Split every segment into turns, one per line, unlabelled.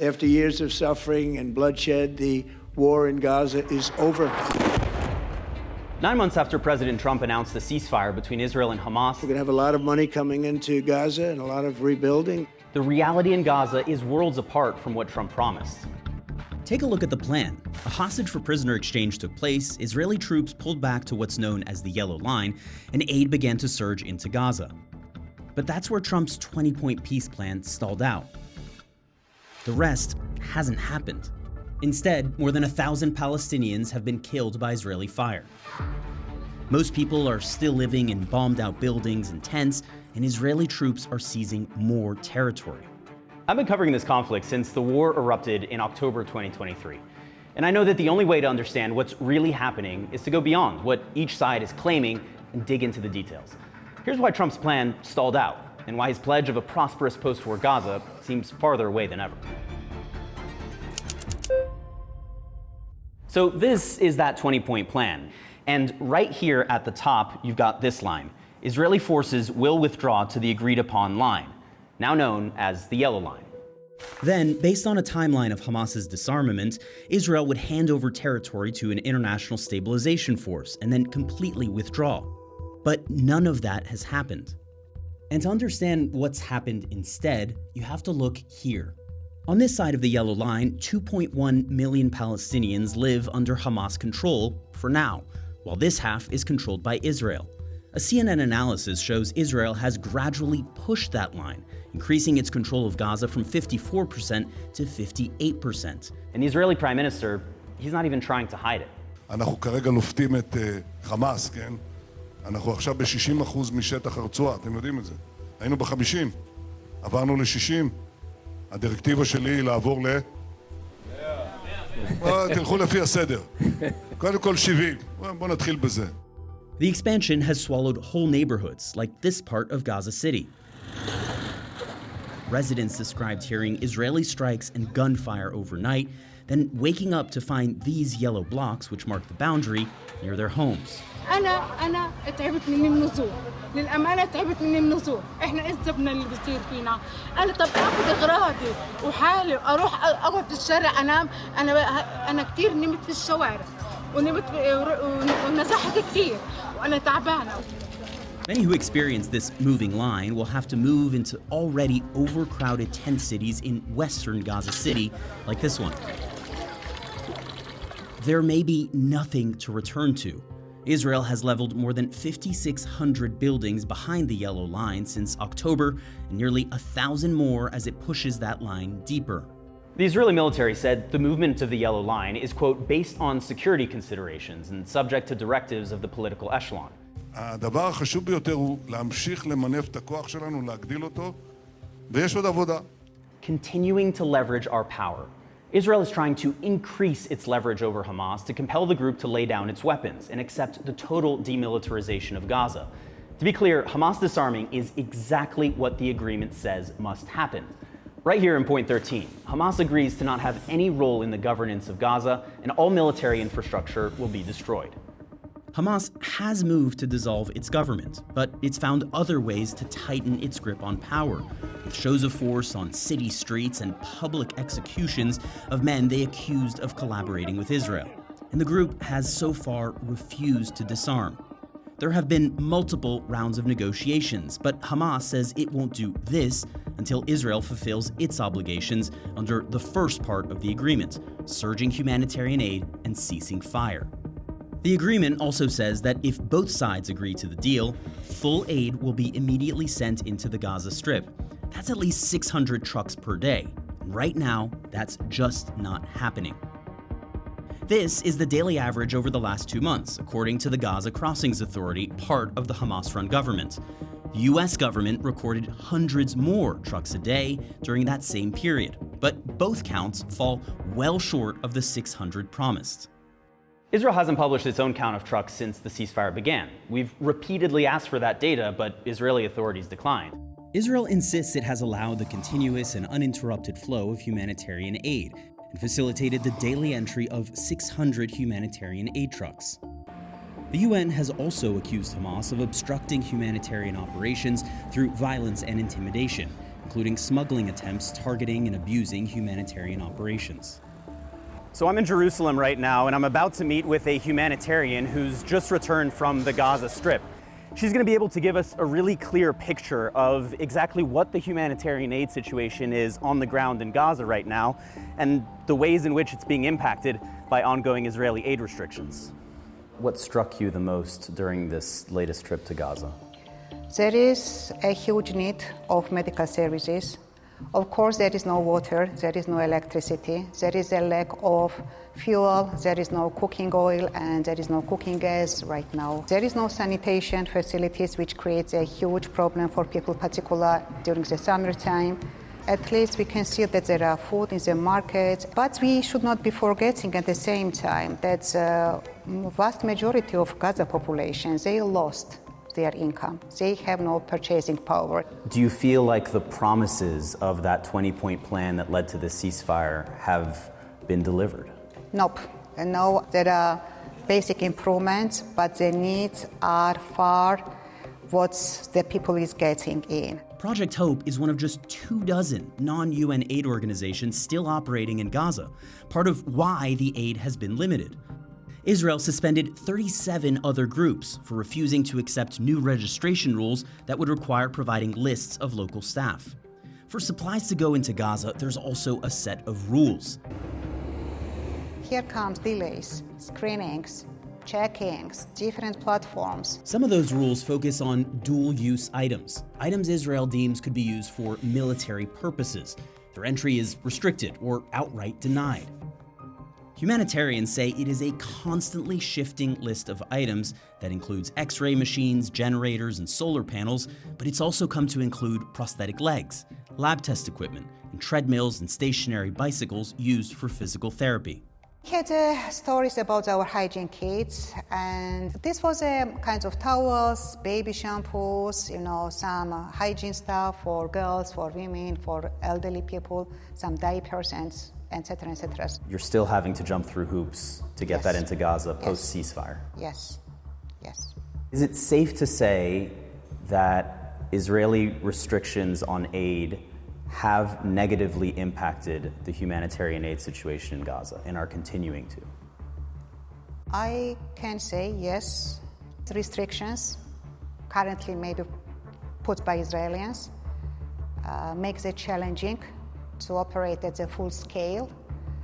After years of suffering and bloodshed, the war in Gaza is over.
9 months after President Trump announced the ceasefire between Israel and Hamas,
We're going to have a lot of money coming into Gaza and a lot of rebuilding.
the reality in Gaza is worlds apart from what Trump promised.
Take a look at the plan. A hostage for prisoner exchange took place, Israeli troops pulled back to what's known as the Yellow Line, and aid began to surge into Gaza. But that's where Trump's 20-point peace plan stalled out. The rest hasn't happened. Instead, more than 1,000 Palestinians have been killed by Israeli fire. Most people are still living in bombed-out buildings and tents, and Israeli troops are seizing more territory.
I've been covering this conflict since the war erupted in October 2023. And I know that the only way to understand what's really happening is to go beyond what each side is claiming and dig into the details. Here's why Trump's plan stalled out, and why his pledge of a prosperous post-war Gaza seems farther away than ever. So this is that 20-point plan. And right here at the top, you've got this line: Israeli forces will withdraw to the agreed-upon line, now known as the Yellow Line.
Then, based on a timeline of Hamas's disarmament, Israel would hand over territory to an international stabilization force and then completely withdraw. But none of that has happened. And to understand what's happened instead, you have to look here. On this side of the Yellow Line, 2.1 million Palestinians live under Hamas control for now, while this half is controlled by Israel. A CNN analysis shows Israel has gradually pushed that line, increasing its control of Gaza from 54% to 58%.
And the Israeli Prime Minister, he's not even trying to hide it.
אנחנו כרגע לופתים את חמאס, כן? אנחנו עכשיו ב-60% משטח הרצועה, אתם יודעים את זה. היינו ב-50, עברנו ל-60. הדירקטיבה שלי היא לעבור תלכו לפי הסדר. קודם כל 70. בואו נתחיל בזה.
The expansion has swallowed whole neighborhoods, like this part of Gaza City. Residents described hearing Israeli strikes and gunfire overnight, then waking up to find these yellow blocks, which mark the boundary, near their homes.
أنا تعبت من النزوح. للأمانة تعبت من النزوح. إحنا إيش ذنبنا اللي بيصير فينا؟ أنا طب آخذ أغراضي وحالي أروح أقعد في الشارع أنام. أنا كتير نمت في الشوارع ونمت ونزحت كتير وأنا تعبانة.
Many who experience this moving line will have to move into already overcrowded tent cities in western Gaza City, like this one. There may be nothing to return to. Israel has leveled more than 5,600 buildings behind the Yellow Line since October, and nearly 1,000 more as it pushes that line deeper.
The Israeli military said the movement of the Yellow Line is, quote, based on security considerations and subject to directives of the political echelon.
הדבר החשוב ביותר הוא להמשיך למנף את הכוח שלנו, להגדיל אותו, ויש עוד עבודה.
Continuing to leverage our power. Israel is trying to increase its leverage over Hamas to compel the group to lay down its weapons and accept the total demilitarization of Gaza. To be clear, Hamas disarming is exactly what the agreement says must happen. Right here in point 13, Hamas agrees to not have any role in the governance of Gaza, and all military infrastructure will be destroyed.
Hamas has moved to dissolve its government, but it's found other ways to tighten its grip on power, with shows of force on city streets and public executions of men they accused of collaborating with Israel. And the group has so far refused to disarm. There have been multiple rounds of negotiations, but Hamas says it won't do this until Israel fulfills its obligations under the first part of the agreement, surging humanitarian aid and ceasing fire. The agreement also says that if both sides agree to the deal, full aid will be immediately sent into the Gaza Strip. That's at least 600 trucks per day. Right now, that's just not happening. This is the daily average over the last 2 months, according to the Gaza Crossings Authority, part of the Hamas-run government. The US government recorded hundreds more trucks a day during that same period, but both counts fall well short of the 600 promised.
Israel hasn't published its own count of trucks since the ceasefire began. We've repeatedly asked for that data, but Israeli authorities declined.
Israel insists it has allowed the continuous and uninterrupted flow of humanitarian aid and facilitated the daily entry of 600 humanitarian aid trucks. The UN has also accused Hamas of obstructing humanitarian operations through violence and intimidation, including smuggling attempts targeting and abusing humanitarian operations.
So I'm in Jerusalem right now, and I'm about to meet with a humanitarian who's just returned from the Gaza Strip. She's going to be able to give us a really clear picture of exactly what the humanitarian aid situation is on the ground in Gaza right now, and the ways in which it's being impacted by ongoing Israeli aid restrictions. What struck you the most during this latest trip to Gaza?
There is a huge need of medical services. Of course, there is no water, there is no electricity, there is a lack of fuel, there is no cooking oil, and there is no cooking gas right now. There is no sanitation facilities, which creates a huge problem for people, particularly during the summertime. At least we can see that there are food in the market, but we should not be forgetting at the same time that the vast majority of Gaza population, they lost their income. They have no purchasing power.
Do you feel like the promises of that 20-point plan that led to the ceasefire have been delivered?
Nope. No, there are basic improvements, but the needs are far what the people is getting in.
Project Hope is one of just 24 non-UN aid organizations still operating in Gaza, part of why the aid has been limited. Israel suspended 37 other groups for refusing to accept new registration rules that would require providing lists of local staff. For supplies to go into Gaza, there's also a set of rules.
Here comes delays, screenings, checkings, different platforms.
Some of those rules focus on dual-use items, items Israel deems could be used for military purposes. Their entry is restricted or outright denied. Humanitarians say it is a constantly shifting list of items that includes X-ray machines, generators, and solar panels, but it's also come to include prosthetic legs, lab test equipment, and treadmills and stationary bicycles used for physical therapy.
We had stories about our hygiene kits, and this was kinds of towels, baby shampoos, some hygiene stuff for girls, for women, for elderly people, some diapers, and etc., etc.
You're still having to jump through hoops to get that into Gaza post-ceasefire.
Yes, yes.
Is it safe to say that Israeli restrictions on aid have negatively impacted the humanitarian aid situation in Gaza and are continuing to?
I can say yes. The restrictions currently maybe put by Israelis makes it challenging to operate at a full scale.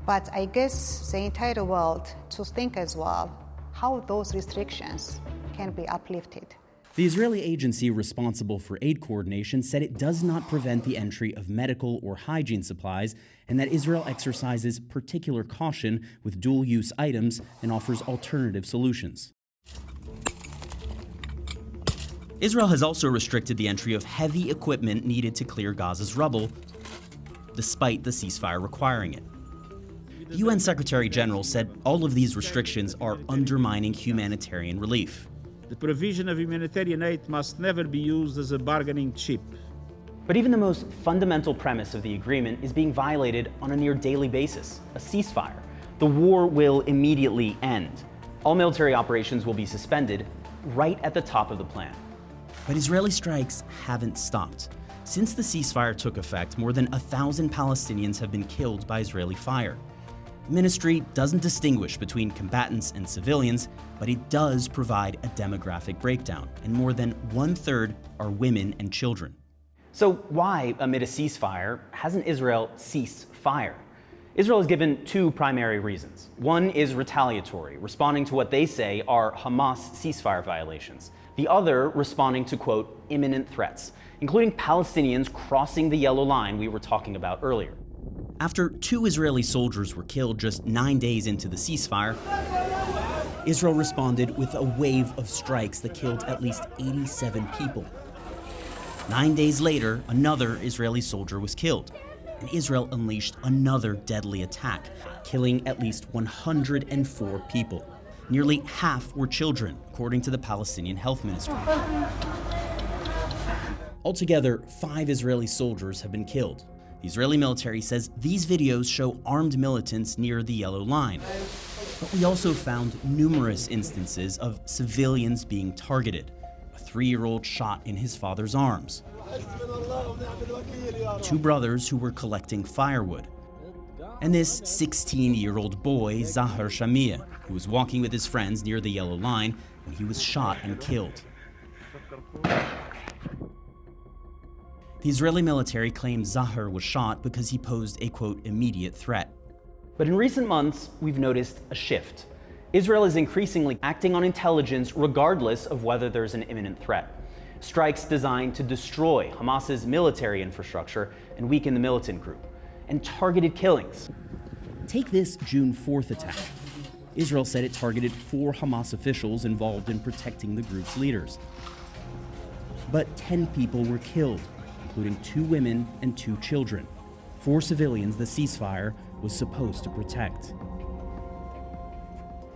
But I guess the entire world to think as well how those restrictions can be uplifted.
The Israeli agency responsible for aid coordination said it does not prevent the entry of medical or hygiene supplies, and that Israel exercises particular caution with dual-use items and offers alternative solutions. Israel has also restricted the entry of heavy equipment needed to clear Gaza's rubble, despite the ceasefire requiring it. The UN Secretary General said all of these restrictions are undermining humanitarian relief.
The provision of humanitarian aid must never be used as a bargaining chip.
But even the most fundamental premise of the agreement is being violated on a near daily basis: a ceasefire. The war will immediately end. All military operations will be suspended right at the top of the plan.
But Israeli strikes haven't stopped. Since the ceasefire took effect, more than 1,000 Palestinians have been killed by Israeli fire. The ministry doesn't distinguish between combatants and civilians, but it does provide a demographic breakdown, and more than 1/3 are women and children.
So why, amid a ceasefire, hasn't Israel ceased fire? Israel has given two primary reasons. One is retaliatory, responding to what they say are Hamas ceasefire violations. The other responding to, quote, imminent threats, including Palestinians crossing the yellow line we were talking about earlier.
After 2 Israeli soldiers were killed just 9 days into the ceasefire, Israel responded with a wave of strikes that killed at least 87 people. 9 days later, another Israeli soldier was killed, and Israel unleashed another deadly attack, killing at least 104 people. Nearly half were children, according to the Palestinian Health Ministry. Altogether, 5 Israeli soldiers have been killed. The Israeli military says these videos show armed militants near the yellow line. But we also found numerous instances of civilians being targeted. A 3-year-old shot in his father's arms, Two brothers who were collecting firewood. And this 16-year-old boy, Zahar Shamia, who was walking with his friends near the yellow line when he was shot and killed. The Israeli military claims Zahar was shot because he posed a, quote, immediate threat.
But in recent months, we've noticed a shift. Israel is increasingly acting on intelligence regardless of whether there's an imminent threat. Strikes designed to destroy Hamas's military infrastructure and weaken the militant group. And targeted killings.
Take this June 4th attack. Israel said it targeted 4 Hamas officials involved in protecting the group's leaders. But 10 people were killed, including 2 women and 2 children. 4 civilians the ceasefire was supposed to protect.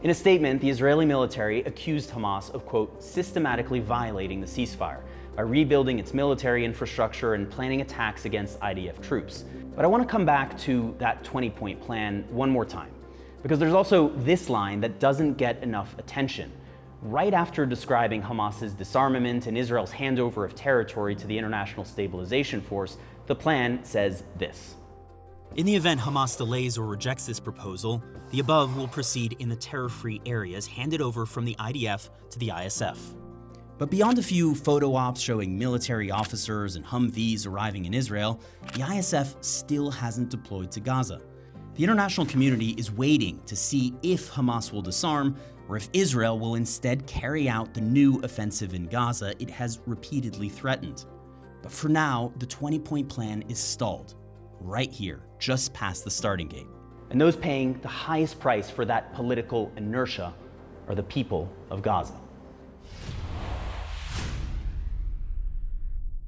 In a statement, the Israeli military accused Hamas of, quote, systematically violating the ceasefire by rebuilding its military infrastructure and planning attacks against IDF troops. But I want to come back to that 20-point plan one more time, because there's also this line that doesn't get enough attention. Right after describing Hamas's disarmament and Israel's handover of territory to the International Stabilization Force, the plan says this.
In the event Hamas delays or rejects this proposal, the above will proceed in the terror-free areas handed over from the IDF to the ISF. But beyond a few photo ops showing military officers and Humvees arriving in Israel, the ISF still hasn't deployed to Gaza. The international community is waiting to see if Hamas will disarm or if Israel will instead carry out the new offensive in Gaza it has repeatedly threatened. But for now, the 20-point plan is stalled, right here, just past the starting gate.
And those paying the highest price for that political inertia are the people of Gaza.